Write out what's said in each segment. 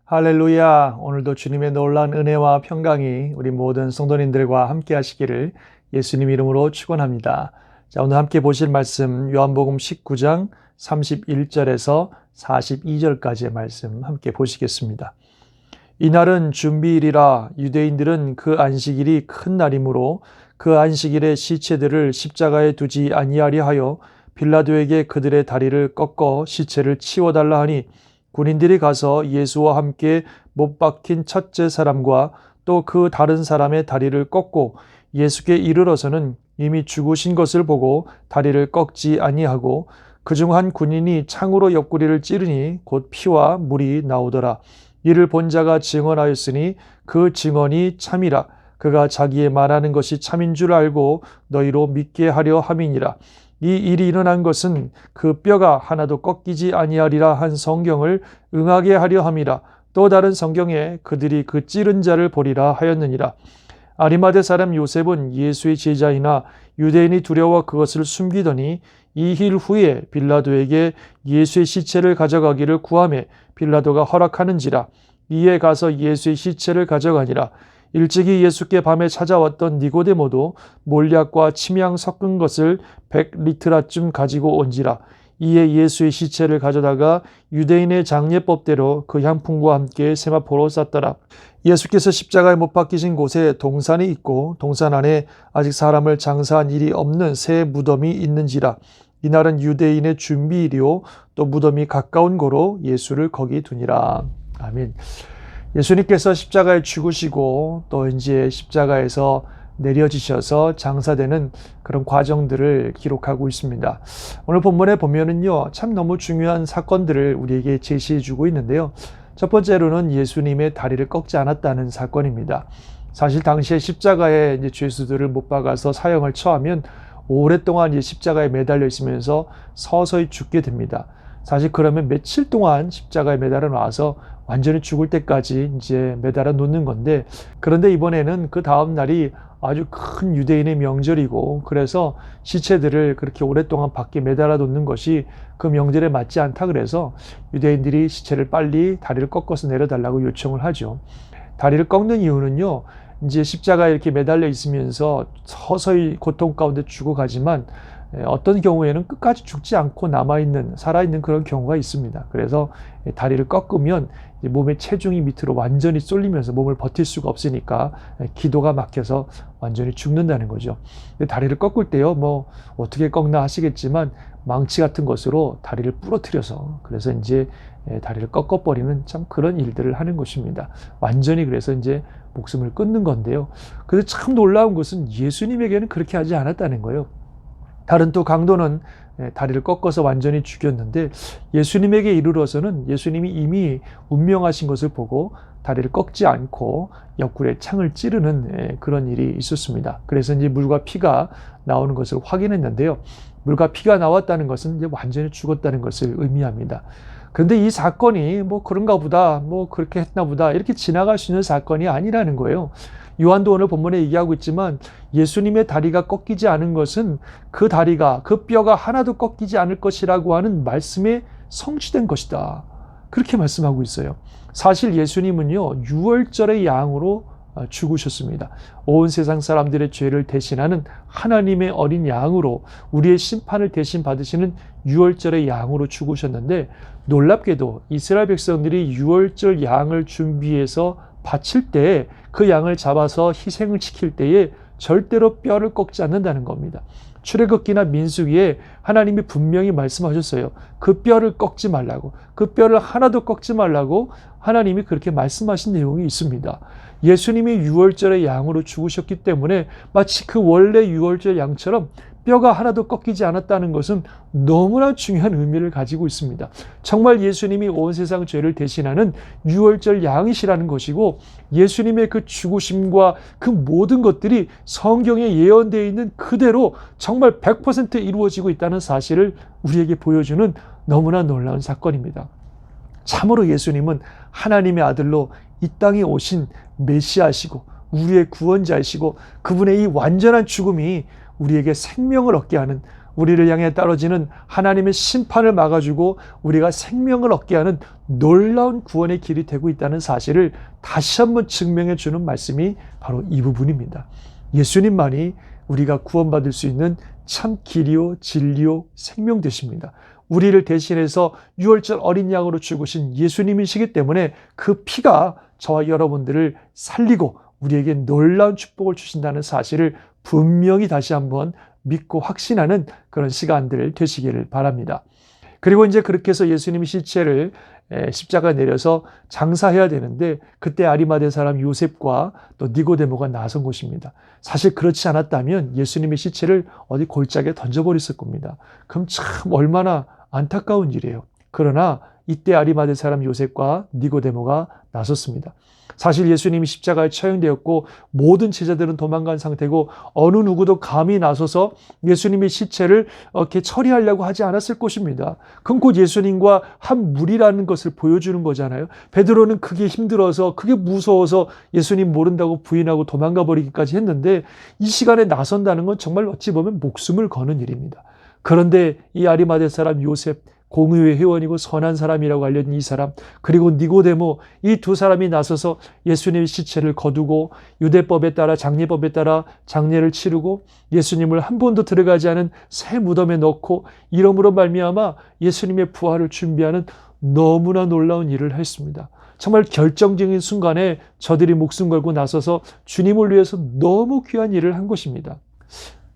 할렐루야. 오늘도 주님의 놀라운 은혜와 평강이 우리 모든 성도님들과 함께 하시기를 예수님 이름으로 축원합니다. 자, 오늘 함께 보실 말씀 요한복음 19장 31절에서 42절까지의 말씀 함께 보시겠습니다. 이날은 준비일이라 유대인들은 그 안식일이 큰 날이므로 그 안식일에 시체들을 십자가에 두지 아니하려 하여 빌라도에게 그들의 다리를 꺾어 시체를 치워달라 하니 군인들이 가서 예수와 함께 못 박힌 첫째 사람과 또 그 다른 사람의 다리를 꺾고 예수께 이르러서는 이미 죽으신 것을 보고 다리를 꺾지 아니하고 그중 한 군인이 창으로 옆구리를 찌르니 곧 피와 물이 나오더라. 이를 본 자가 증언하였으니 그 증언이 참이라. 그가 자기의 말하는 것이 참인 줄 알고 너희로 믿게 하려 함이니라. 이 일이 일어난 것은 그 뼈가 하나도 꺾이지 아니하리라 한 성경을 응하게 하려 함이라. 또 다른 성경에 그들이 그 찌른 자를 보리라 하였느니라. 아리마대 사람 요셉은 예수의 제자이나 유대인이 두려워 그것을 숨기더니 2일 후에 빌라도에게 예수의 시체를 가져가기를 구하매 빌라도가 허락하는지라. 이에 가서 예수의 시체를 가져가니라. 일찍이 예수께 밤에 찾아왔던 니고데모도 몰약과 침향 섞은 것을 100리트라쯤 가지고 온지라. 이에 예수의 시체를 가져다가 유대인의 장례법대로 그 향품과 함께 세마포로 쌌더라. 예수께서 십자가에 못 박히신 곳에 동산이 있고 동산 안에 아직 사람을 장사한 일이 없는 새 무덤이 있는지라. 이날은 유대인의 준비일이요 또 무덤이 가까운 고로 예수를 거기 두니라. 아멘. 예수님께서 십자가에 죽으시고 또 이제 십자가에서 내려지셔서 장사되는 그런 과정들을 기록하고 있습니다. 오늘 본문에 보면은요, 참 너무 중요한 사건들을 우리에게 제시해 주고 있는데요. 첫 번째로는 예수님의 다리를 꺾지 않았다는 사건입니다. 사실 당시에 십자가에 이제 죄수들을 못 박아서 사형을 처하면 오랫동안 이제 십자가에 매달려 있으면서 서서히 죽게 됩니다. 사실 그러면 며칠 동안 십자가에 매달아 놔서 완전히 죽을 때까지 이제 매달아 놓는 건데, 그런데 이번에는 그 다음 날이 아주 큰 유대인의 명절이고 그래서 시체들을 그렇게 오랫동안 밖에 매달아 놓는 것이 그 명절에 맞지 않다 그래서 유대인들이 시체를 빨리 다리를 꺾어서 내려달라고 요청을 하죠. 다리를 꺾는 이유는요, 이제 십자가에 이렇게 매달려 있으면서 서서히 고통 가운데 죽어가지만 어떤 경우에는 끝까지 죽지 않고 살아있는 그런 경우가 있습니다. 그래서 다리를 꺾으면 몸의 체중이 밑으로 완전히 쏠리면서 몸을 버틸 수가 없으니까 기도가 막혀서 완전히 죽는다는 거죠. 다리를 꺾을 때요, 뭐 어떻게 꺾나 하시겠지만 망치 같은 것으로 다리를 부러뜨려서 그래서 이제 다리를 꺾어버리는 참 그런 일들을 하는 것입니다. 완전히 그래서 이제 목숨을 끊는 건데요. 그래서 참 놀라운 것은 예수님에게는 그렇게 하지 않았다는 거예요. 다른 또 강도는 다리를 꺾어서 완전히 죽였는데 예수님에게 이르러서는 예수님이 이미 운명하신 것을 보고 다리를 꺾지 않고 옆구리에 창을 찌르는 그런 일이 있었습니다. 그래서 이제 물과 피가 나오는 것을 확인했는데요. 물과 피가 나왔다는 것은 이제 완전히 죽었다는 것을 의미합니다. 그런데 이 사건이 뭐 그런가 보다, 뭐 그렇게 했나 보다 이렇게 지나갈 수 있는 사건이 아니라는 거예요. 요한도 오늘 본문에 얘기하고 있지만 예수님의 다리가 꺾이지 않은 것은 그 다리가, 그 뼈가 하나도 꺾이지 않을 것이라고 하는 말씀에 성취된 것이다. 그렇게 말씀하고 있어요. 사실 예수님은요, 유월절의 양으로 죽으셨습니다. 온 세상 사람들의 죄를 대신하는 하나님의 어린 양으로 우리의 심판을 대신 받으시는 유월절의 양으로 죽으셨는데, 놀랍게도 이스라엘 백성들이 유월절 양을 준비해서 바칠 때 그 양을 잡아서 희생을 시킬 때에 절대로 뼈를 꺾지 않는다는 겁니다. 출애굽기나 민수기에 하나님이 분명히 말씀하셨어요. 그 뼈를 꺾지 말라고, 그 뼈를 하나도 꺾지 말라고 하나님이 그렇게 말씀하신 내용이 있습니다. 예수님이 유월절의 양으로 죽으셨기 때문에 마치 그 원래 유월절 양처럼 뼈가 하나도 꺾이지 않았다는 것은 너무나 중요한 의미를 가지고 있습니다. 정말 예수님이 온 세상 죄를 대신하는 유월절 양이시라는 것이고, 예수님의 그 죽으심과 그 모든 것들이 성경에 예언되어 있는 그대로 정말 100% 이루어지고 있다는 사실을 우리에게 보여주는 너무나 놀라운 사건입니다. 참으로 예수님은 하나님의 아들로 이 땅에 오신 메시아시고 우리의 구원자이시고, 그분의 이 완전한 죽음이 우리에게 생명을 얻게 하는, 우리를 향해 떨어지는 하나님의 심판을 막아주고 우리가 생명을 얻게 하는 놀라운 구원의 길이 되고 있다는 사실을 다시 한번 증명해 주는 말씀이 바로 이 부분입니다. 예수님만이 우리가 구원받을 수 있는 참 길이요 진리요 생명 되십니다. 우리를 대신해서 유월절 어린 양으로 죽으신 예수님이시기 때문에 그 피가 저와 여러분들을 살리고 우리에게 놀라운 축복을 주신다는 사실을 분명히 다시 한번 믿고 확신하는 그런 시간들 되시기를 바랍니다. 그리고 이제 그렇게 해서 예수님이 시체를 십자가에 내려서 장사해야 되는데 그때 아리마대 사람 요셉과 또 니고데모가 나선 곳입니다. 사실 그렇지 않았다면 예수님의 시체를 어디 골짜기에 던져버렸을 겁니다. 그럼 참 얼마나 안타까운 일이에요. 그러나 이때 아리마대 사람 요셉과 니고데모가 나섰습니다. 사실 예수님이 십자가에 처형되었고 모든 제자들은 도망간 상태고 어느 누구도 감히 나서서 예수님의 시체를 이렇게 처리하려고 하지 않았을 것입니다. 그럼 곧 예수님과 한 무리라는 것을 보여주는 거잖아요. 베드로는 그게 힘들어서 그게 무서워서 예수님 모른다고 부인하고 도망가 버리기까지 했는데 이 시간에 나선다는 건 정말 어찌 보면 목숨을 거는 일입니다. 그런데 이 아리마대 사람 요셉, 공의회 회원이고 선한 사람이라고 알려진 이 사람, 그리고 니고데모, 이 두 사람이 나서서 예수님의 시체를 거두고 유대법에 따라 장례법에 따라 장례를 치르고 예수님을 한 번도 들어가지 않은 새 무덤에 넣고 이러므로 말미암아 예수님의 부활을 준비하는 너무나 놀라운 일을 했습니다. 정말 결정적인 순간에 저들이 목숨 걸고 나서서 주님을 위해서 너무 귀한 일을 한 것입니다.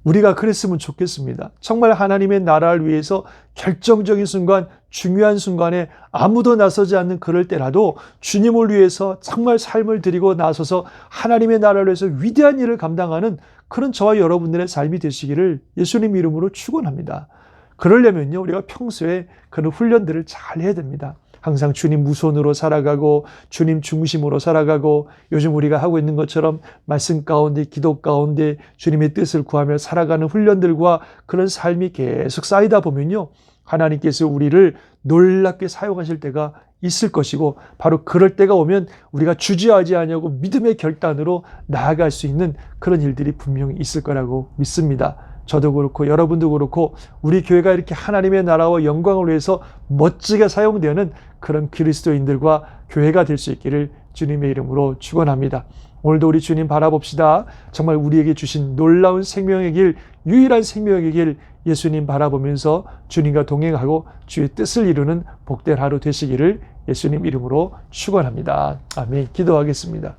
우리가 그랬으면 좋겠습니다. 정말 하나님의 나라를 위해서 결정적인 순간, 중요한 순간에 아무도 나서지 않는 그럴 때라도 주님을 위해서 정말 삶을 드리고 나서서 하나님의 나라를 위해서 위대한 일을 감당하는 그런 저와 여러분들의 삶이 되시기를 예수님 이름으로 축원합니다. 그러려면요, 우리가 평소에 그런 훈련들을 잘 해야 됩니다. 항상 주님 무손으로 살아가고 주님 중심으로 살아가고 요즘 우리가 하고 있는 것처럼 말씀 가운데 기도 가운데 주님의 뜻을 구하며 살아가는 훈련들과 그런 삶이 계속 쌓이다 보면요, 하나님께서 우리를 놀랍게 사용하실 때가 있을 것이고 바로 그럴 때가 오면 우리가 주저하지 아니하고 믿음의 결단으로 나아갈 수 있는 그런 일들이 분명히 있을 거라고 믿습니다. 저도 그렇고 여러분도 그렇고 우리 교회가 이렇게 하나님의 나라와 영광을 위해서 멋지게 사용되는 그런 그리스도인들과 교회가 될 수 있기를 주님의 이름으로 축원합니다. 오늘도 우리 주님 바라봅시다. 정말 우리에게 주신 놀라운 생명의 길, 유일한 생명의 길 예수님 바라보면서 주님과 동행하고 주의 뜻을 이루는 복된 하루 되시기를 예수님 이름으로 축원합니다. 아멘. 기도하겠습니다.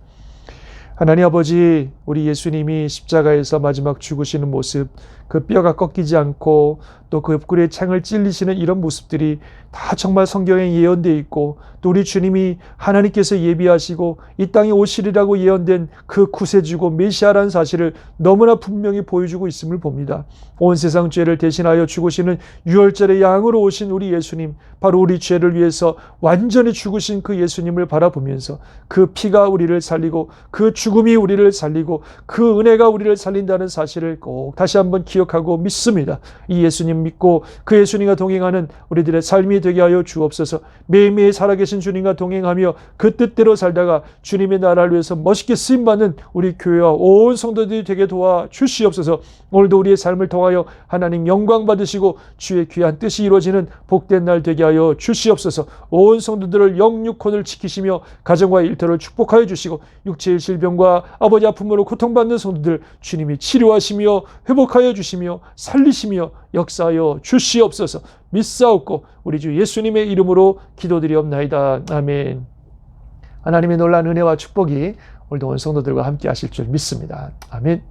하나님 아버지, 우리 예수님이 십자가에서 마지막 죽으시는 모습, 그 뼈가 꺾이지 않고 또 그 옆구리에 창을 찔리시는 이런 모습들이 다 정말 성경에 예언되어 있고 또 우리 주님이 하나님께서 예비하시고 이 땅에 오시리라고 예언된 그 구세주고 메시아라는 사실을 너무나 분명히 보여주고 있음을 봅니다. 온 세상 죄를 대신하여 죽으시는 유월절의 양으로 오신 우리 예수님, 바로 우리 죄를 위해서 완전히 죽으신 그 예수님을 바라보면서 그 피가 우리를 살리고 그 죽음이 우리를 살리고 그 은혜가 우리를 살린다는 사실을 꼭 다시 한번 기억하고 믿습니다. 이 예수님 믿고 그 예수님과 동행하는 우리들의 삶이 되게 하여 주옵소서. 매일매일 살아계신 주님과 동행하며 그 뜻대로 살다가 주님의 나라를 위해서 멋있게 쓰임받는 우리 교회와 온 성도들이 되게 도와 주시옵소서. 오늘도 우리의 삶을 통하여 하나님 영광 받으시고 주의 귀한 뜻이 이루어지는 복된 날 되게 하여 주시옵소서. 온 성도들을 영육혼을 지키시며 가정과 일터를 축복하여 주시고 육체의 질병과 아버지 아픔으로 고통받는 성도들 주님이 치료하시며 회복하여 주시며 살리시며 역사하여 주시옵소서. 믿사옵고 우리 주 예수님의 이름으로 기도드리옵나이다. 아멘. 하나님의 놀라운 은혜와 축복이 오늘도 온 성도들과 함께 하실 줄 믿습니다. 아멘.